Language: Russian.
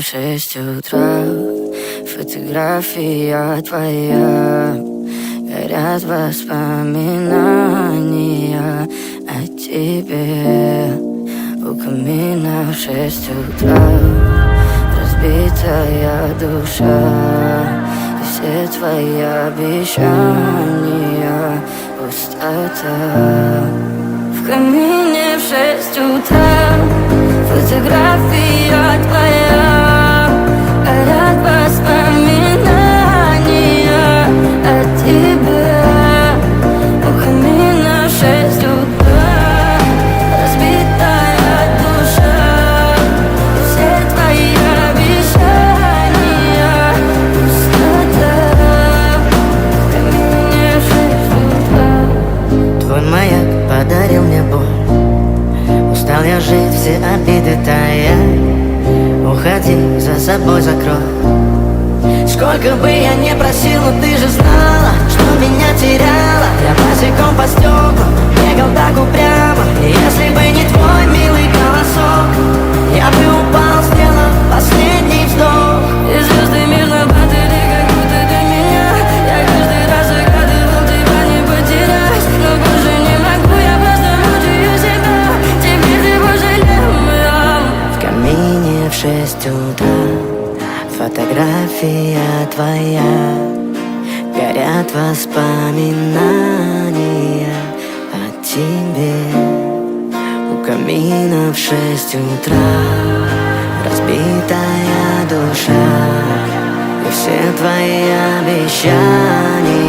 6 утра, фотография твоя, горят воспоминания о тебе. У камина в 6 утра, разбитая душа, и все твои обещания пустота. В камине в 6 утра, фотография твоя, горят воспоминания о тебе. У камина в 6 утра, разбитая душа, и все твои обещания пустота. В камине в 6 утра. Твой маяк подарил мне боль, устал я жить, все обиды тая. Уходи, за собой закрой. Сколько бы я не просил, но ты же знала, что меня теряла. Я босиком по стеклам бегал так упрямо, и если бы не твой милый голосок, я бы упал, сделав последний вздох. И звезды мирно падали, как будто до меня. Я каждый раз загадывал тебя не потерять, но больше не могу, я просто мучаю себя. Теперь ты пожалел меня. В камине в 6 утра, фотография твоя, горят воспоминания о тебе. У камина в 6 утра, разбитая душа, и все твои обещания